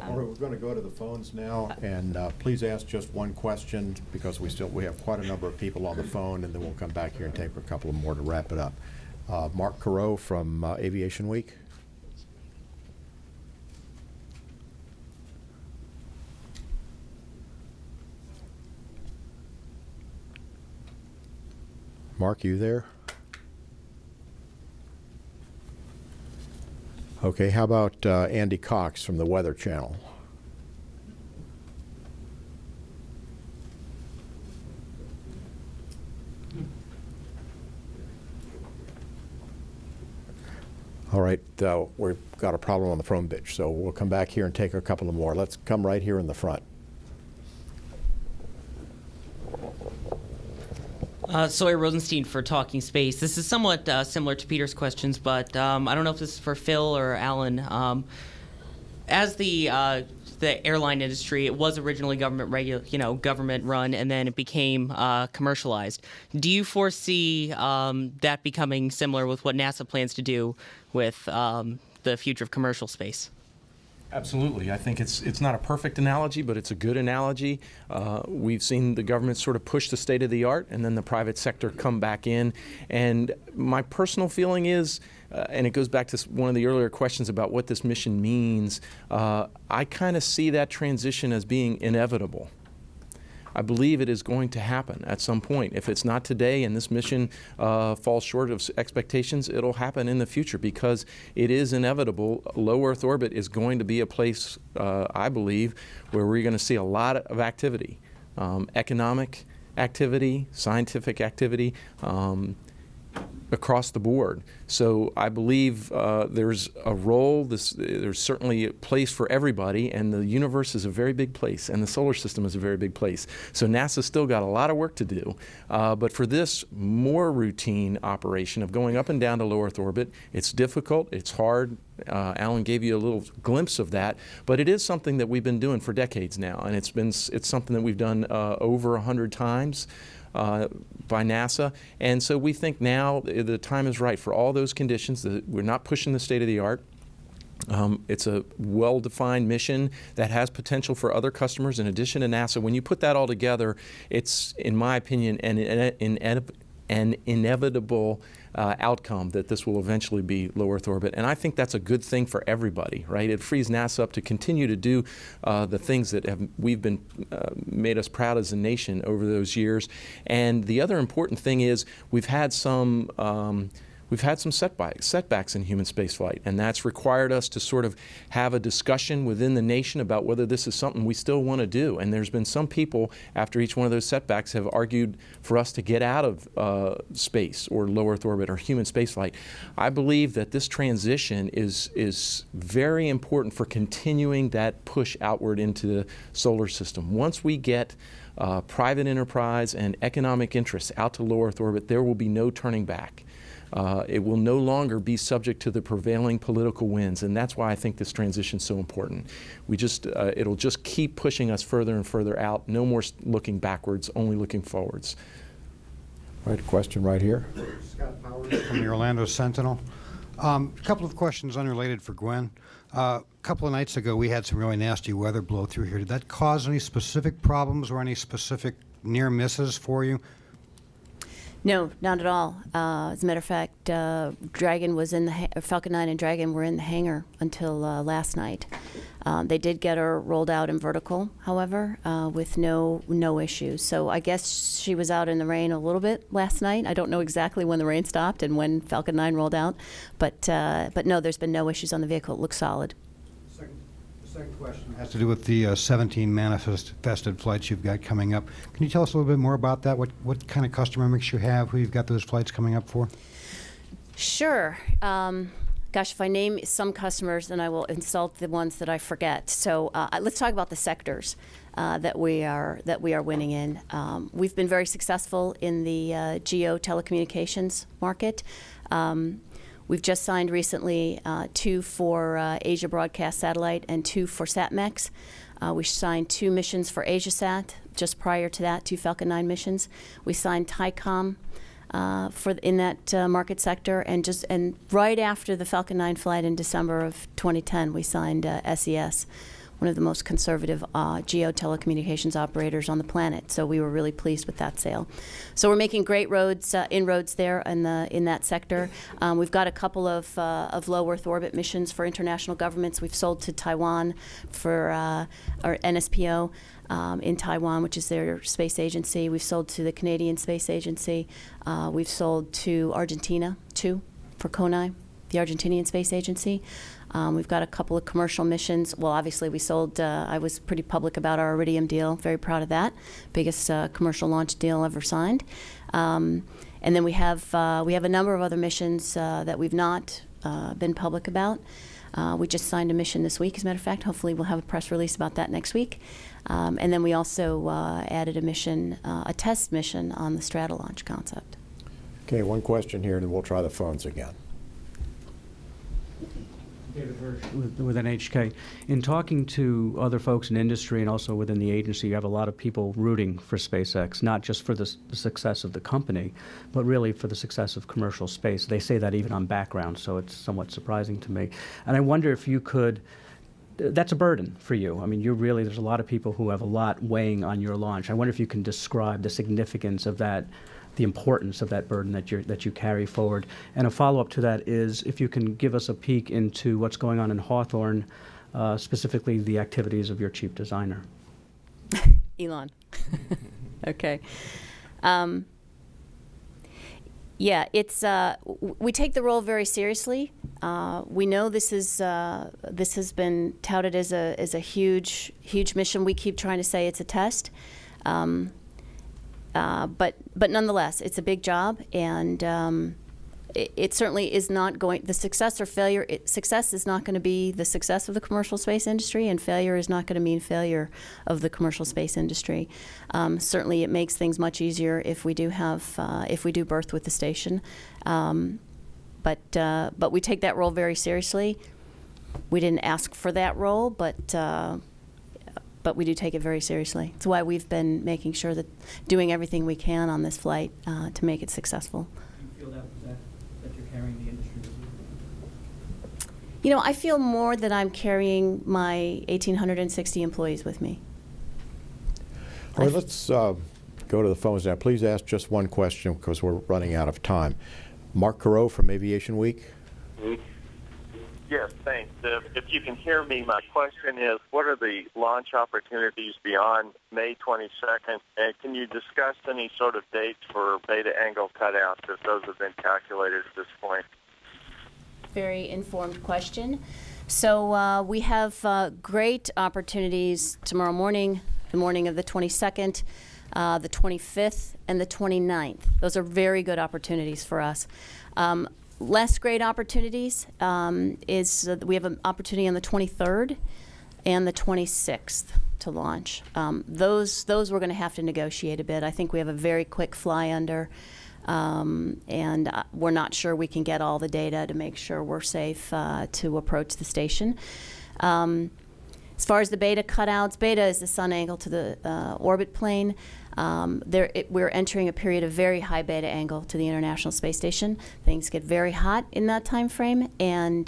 All right, we're going to go to the phones now, and please ask just one question because we have quite a number of people on the phone, and then we'll come back here and take a couple of more to wrap it up. Mark Carreau from Aviation Week. Mark, you there? Okay, how about Andy Cox from the Weather Channel? All right, we've got a problem on the phone bitch, so we'll come back here and take a couple of more. Let's come right here in the front. Sawyer Rosenstein for Talking Space. This is somewhat similar to Peter's questions, but I don't know if this is for Phil or Alan. As the airline industry, it was originally government run, and then it became commercialized. Do you foresee that becoming similar with what NASA plans to do with the future of commercial space? Absolutely. I think it's not a perfect analogy, but it's a good analogy. We've seen the government sort of push the state of the art and then the private sector come back in. And my personal feeling is, and it goes back to one of the earlier questions about what this mission means, I kind of see that transition as being inevitable. I believe it is going to happen at some point. If it's not today and this mission falls short of expectations, it'll happen in the future because it is inevitable. Low Earth orbit is going to be a place, I believe, where we're going to see a lot of activity, economic activity, scientific activity, across the board. So I believe there's a role, there's certainly a place for everybody, and the universe is a very big place, and the solar system is a very big place. So NASA's still got a lot of work to do. But for this more routine operation of going up and down to low Earth orbit, it's difficult, it's hard. Alan gave you a little glimpse of that, but it is something that we've been doing for decades now, and it's something that we've done over 100 times. By NASA, and so we think now the time is right for all those conditions. We're not pushing the state of the art. It's a well-defined mission that has potential for other customers in addition to NASA. When you put that all together, it's, in my opinion, an inevitable outcome that this will eventually be low Earth orbit. And I think that's a good thing for everybody, right? It frees NASA up to continue to do the things that we've been made us proud as a nation over those years. And the other important thing is we've had some setbacks in human spaceflight, and that's required us to sort of have a discussion within the nation about whether this is something we still want to do. And there's been some people, after each one of those setbacks, have argued for us to get out of space or low Earth orbit or human spaceflight. I believe that this transition is very important for continuing that push outward into the solar system. Once we get private enterprise and economic interests out to low Earth orbit, there will be no turning back. It will no longer be subject to the prevailing political winds, and that's why I think this transition is so important. It'll just keep pushing us further and further out. No more looking backwards, only looking forwards. Right, question right here. Scott from the Orlando Sentinel. A couple of questions unrelated for Gwynne. A couple of nights ago, we had some really nasty weather blow through here. Did that cause any specific problems or any specific near misses for you? No, not at all. As a matter of fact, Dragon was in the Falcon 9 and Dragon were in the hangar until last night. They did get her rolled out in vertical, however, with no issues. So I guess she was out in the rain a little bit last night. I don't know exactly when the rain stopped and when Falcon 9 rolled out, but no, there's been no issues on the vehicle. It looks solid. The second question has to do with the 17 manifested flights you've got coming up. Can you tell us a little bit more about that? What kind of customer mix you have, who you've got those flights coming up for? Sure. Gosh, if I name some customers, then I will insult the ones that I forget. So let's talk about the sectors that we are winning in. We've been very successful in the geo telecommunications market. We've just signed recently 2 for Asia Broadcast Satellite and 2 for SatMex. We signed 2 missions for AsiaSat just prior to that, 2 Falcon 9 missions. We signed Tycom in that market sector, and right after the Falcon 9 flight in December of 2010, we signed SES, one of the most conservative geo telecommunications operators on the planet. So we were really pleased with that sale. So we're making great inroads there in that sector. We've got a couple of low Earth orbit missions for international governments. We've sold to Taiwan for our NSPO. In Taiwan, which is their space agency. We've sold to the Canadian Space Agency. We've sold to Argentina, too, for CONAI, the Argentinian Space Agency. We've got a couple of commercial missions. Well, obviously, we sold, I was pretty public about our Iridium deal. Very proud of that. Biggest commercial launch deal ever signed. And then we have a number of other missions that we've not been public about. We just signed a mission this week, as a matter of fact. Hopefully, we'll have a press release about that next week. And then we also added a mission, a test mission on the Stratolaunch concept. Okay, one question here, and then we'll try the phones again. David Hirsch with NHK. In talking to other folks in industry and also within the agency, you have a lot of people rooting for SpaceX, not just for the success of the company, but really for the success of commercial space. They say that even on background, so it's somewhat surprising to me. And I wonder if you could, that's a burden for you. I mean, there's a lot of people who have a lot weighing on your launch. I wonder if you can describe the significance of that, the importance of that burden that you carry forward. And a follow-up to that is if you can give us a peek into what's going on in Hawthorne, specifically the activities of your chief designer. Elon. Okay. Yeah, it's we take the role very seriously. We know this has been touted as a huge mission. We keep trying to say it's a test. But nonetheless, it's a big job, and it certainly is not going. The success or failure. Success is not going to be the success of the commercial space industry, and failure is not going to mean failure of the commercial space industry. Certainly, it makes things much easier if we do berth with the station. But we take that role very seriously. We didn't ask for that role, but we do take it very seriously. It's why we've been making sure that doing everything we can on this flight to make it successful. Do you feel that you're carrying the industry with you? You know, I feel more that I'm carrying my 1,860 employees with me. All right, let's go to the phones now. Please ask just one question because we're running out of time. Mark Carreau from Aviation Week. Yes, thanks. If you can hear me, my question is, what are the launch opportunities beyond May 22nd? And can you discuss any sort of dates for beta angle cutouts, if those have been calculated at this point? Very informed question. So we have great opportunities tomorrow morning, the morning of the 22nd, the 25th, and the 29th. Those are very good opportunities for us. Less great opportunities is we have an opportunity on the 23rd and the 26th to launch. Those we're going to have to negotiate a bit. I think we have a very quick fly under, and we're not sure we can get all the data to make sure we're safe to approach the station. As far as the beta cutouts, beta is the sun angle to the orbit plane. We're entering a period of very high beta angle to the International Space Station. Things get very hot in that time frame, and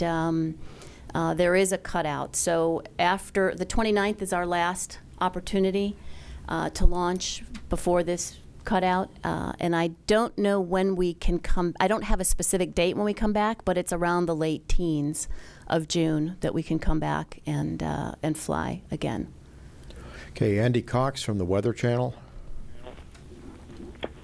there is a cutout. So after the 29th is our last opportunity to launch before this cutout, and I don't know when we can come. I don't have a specific date when we come back, but it's around the late teens of June that we can come back and fly again. Okay, Andy Cox from the Weather Channel.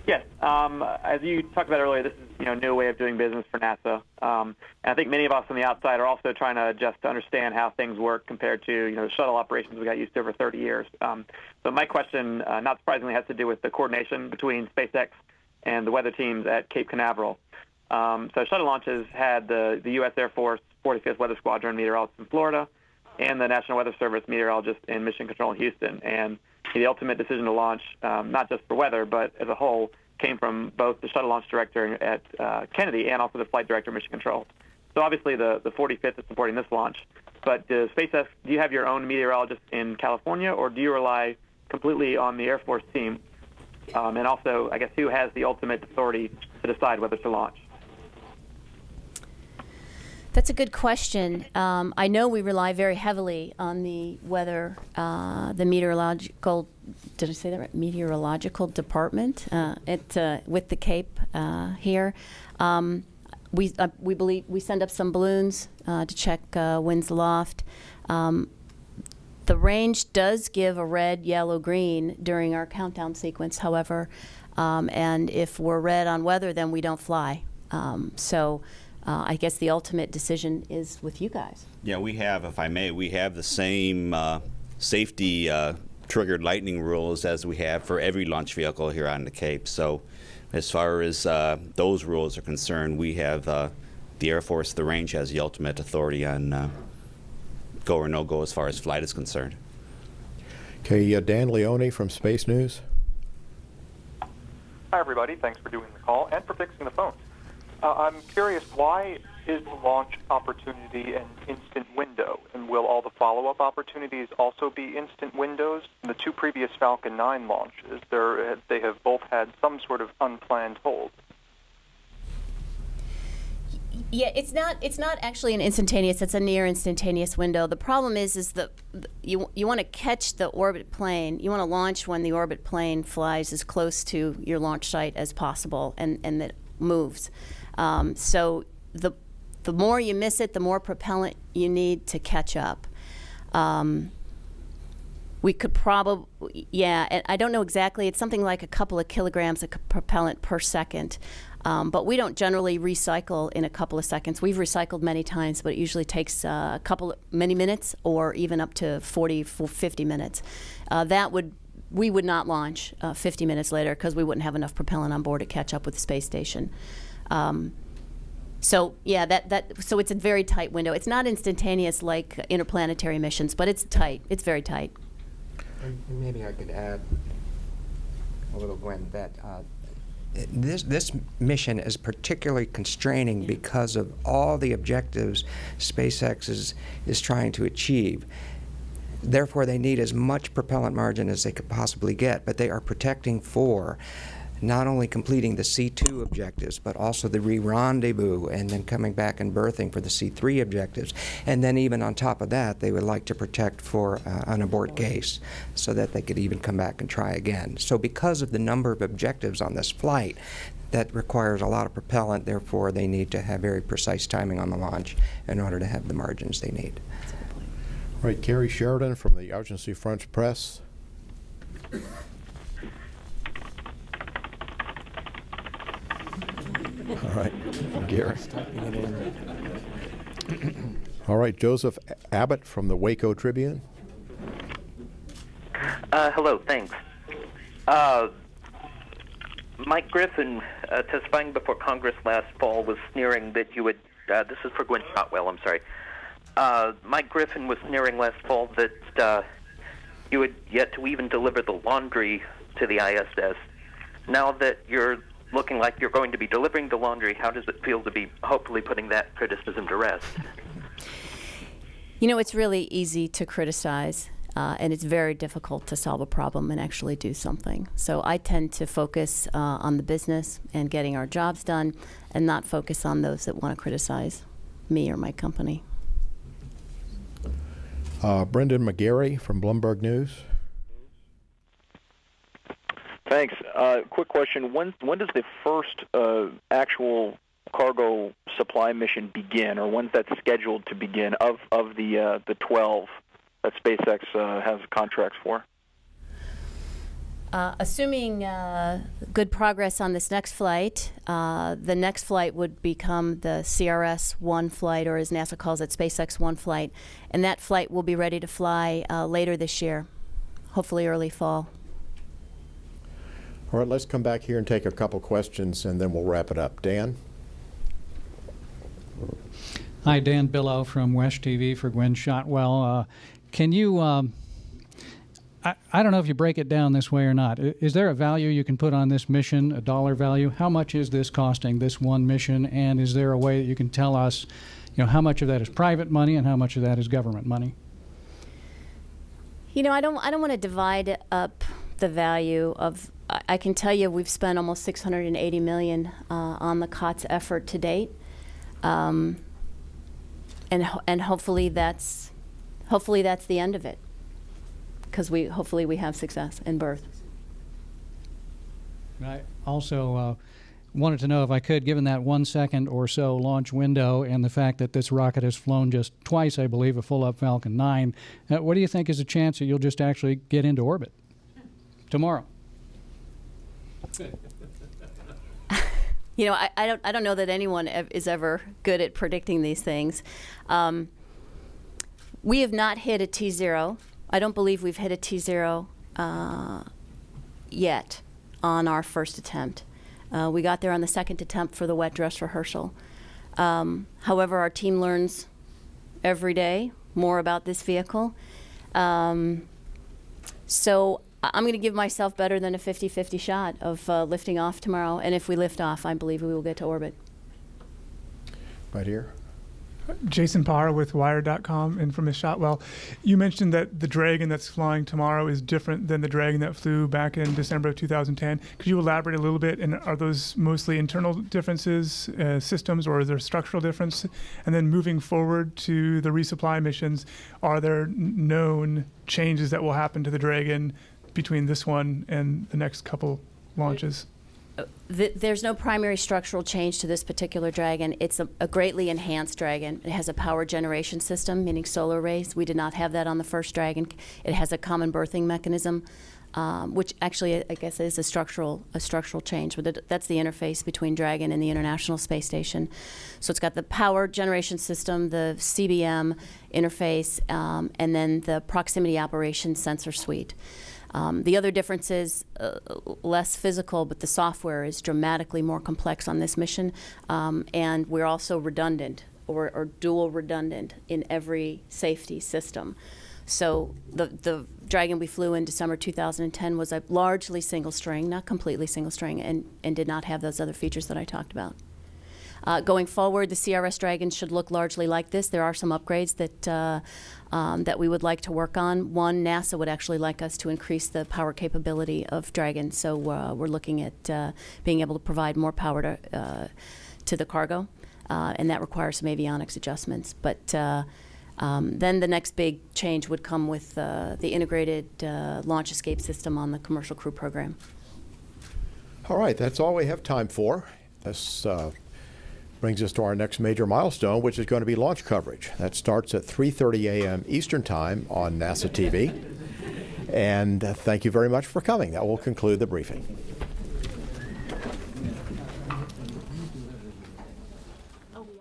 Yes, as you talked about earlier, this is a new way of doing business for NASA. And I think many of us on the outside are also trying to adjust to understand how things work compared to the shuttle operations we got used to over 30 years. So my question, not surprisingly, has to do with the coordination between SpaceX and the weather teams at Cape Canaveral. So shuttle launches had the U.S. Air Force 45th Weather Squadron meteorologists in Florida and the National Weather Service meteorologists in Mission Control in Houston. And the ultimate decision to launch, not just for weather, but as a whole, came from both the shuttle launch director at Kennedy and also the flight director of Mission Control. So obviously the 45th is supporting this launch. But does SpaceX, do you have your own meteorologists in California, or do you rely completely on the Air Force team? And also, I guess, who has the ultimate authority to decide whether to launch? That's a good question. I know we rely very heavily on the weather, the meteorological, did I say that right? Meteorological department with the Cape here. We believe we send up some balloons to check winds aloft. The range does give a red, yellow, green during our countdown sequence, however, and if we're red on weather, then we don't fly. I guess the ultimate decision is with you guys. Yeah, we have, if I may, we have the same safety triggered lightning rules as we have for every launch vehicle here on the Cape. So as far as those rules are concerned, we have the Air Force, the range has the ultimate authority on go or no go as far as flight is concerned. Okay, Dan Leone from Space News. Hi, everybody. Thanks for doing the call and for fixing the phone. I'm curious, why is the launch opportunity an instant window? And will all the follow-up opportunities also be instant windows? In the two previous Falcon 9 launches, they have both had some sort of unplanned hold. Yeah, it's not actually an instantaneous. It's a near instantaneous window. The problem is that you want to catch the orbit plane. You want to launch when the orbit plane flies as close to your launch site as possible, and that moves. So the more you miss it, the more propellant you need to catch up. We could probably, and I don't know exactly. It's something like a couple of kilograms of propellant per second. But we don't generally recycle in a couple of seconds. We've recycled many times, but it usually takes many minutes or even up to 50 minutes. We would not launch 50 minutes later because we wouldn't have enough propellant on board to catch up with the space station. So it's a very tight window. It's not instantaneous like interplanetary missions, but it's tight. It's very tight. And maybe I could add a little, Gwynne, that this mission is particularly constraining because of all the objectives SpaceX is trying to achieve. Therefore, they need as much propellant margin as they could possibly get, but they are protecting for not only completing the C2 objectives, but also the re-rendezvous and then coming back and berthing for the C3 objectives. And then even on top of that, they would like to protect for an abort case so that they could even come back and try again. So because of the number of objectives on this flight, that requires a lot of propellant, therefore they need to have very precise timing on the launch in order to have the margins they need. All right, Carrie Sheridan from the Agency French Press. All right, Gary. All right, Joseph Abbott from the Waco Tribune. Hello, thanks. Mike Griffin, testifying before Congress last fall, was sneering that you would, this is for Gwynne Shotwell, I'm sorry. Mike Griffin was sneering last fall that you had yet to even deliver the laundry to the ISS. Now that you're looking like you're going to be delivering the laundry, how does it feel to be hopefully putting that criticism to rest? You know, it's really easy to criticize. and it's very difficult to solve a problem and actually do something. So I tend to focus on the business and getting our jobs done, and not focus on those that want to criticize me or my company. Brendan McGarry from Bloomberg News. Thanks. Quick question. When does the first actual cargo supply mission begin, or when's that scheduled to begin of the 12 that SpaceX has contracts for? Assuming good progress on this next flight, the next flight would become the CRS-1 flight, or as NASA calls it, SpaceX-1 flight, and that flight will be ready to fly later this year, hopefully early fall. All right, let's come back here and take a couple questions, and then we'll wrap it up. Dan? Hi, Dan Billow from West TV for Gwynne Shotwell. Can you, I don't know if you break it down this way or not. Is there a value you can put on this mission, a dollar value? How much is this costing, this one mission? And is there a way that you can tell us, how much of that is private money and how much of that is government money? I don't want to divide up the value of. I can tell you we've spent almost $680 million on the COTS effort to date, and hopefully that's the end of it, because hopefully we have success in berth. I also wanted to know, if I could, given that 1 second or so launch window and the fact that this rocket has flown just twice, I believe, a full-up Falcon 9, what do you think is the chance that you'll just actually get into orbit tomorrow? I don't know that anyone is ever good at predicting these things. We have not hit a T0. I don't believe we've hit a T0 yet on our first attempt. We got there on the second attempt for the wet dress rehearsal. However, our team learns every day more about this vehicle. So I'm going to give myself better than a 50-50 shot of lifting off tomorrow. And if we lift off, I believe we will get to orbit. Right here. Jason Parr with Wired.com and from Ms. Shotwell. You mentioned that the Dragon that's flying tomorrow is different than the Dragon that flew back in December of 2010. Could you elaborate a little bit? And are those mostly internal differences, systems, or is there a structural difference? And then moving forward to the resupply missions, are there known changes that will happen to the Dragon between this one and the next couple launches? There's no primary structural change to this particular Dragon. It's a greatly enhanced Dragon. It has a power generation system, meaning solar arrays. We did not have that on the first Dragon. It has a common berthing mechanism, which actually I guess is a structural change. But that's the interface between Dragon and the International Space Station. So it's got the power generation system, the CBM interface, and then the proximity operations sensor suite. The other difference is less physical, but the software is dramatically more complex on this mission, and we're also redundant or dual redundant in every safety system. So the Dragon we flew in December 2010 was a largely single string, not completely single string, and did not have those other features that I talked about. Going forward, the CRS Dragons should look largely like this. There are some upgrades that we would like to work on. One, NASA would actually like us to increase the power capability of Dragon, so we're looking at being able to provide more power to the cargo, and that requires some avionics adjustments. But then the next big change would come with the integrated launch escape system on the commercial crew program. All right, that's all we have time for. This brings us to our next major milestone, which is going to be launch coverage. That starts at 3:30 a.m. Eastern Time on NASA TV. And thank you very much for coming. That will conclude the briefing.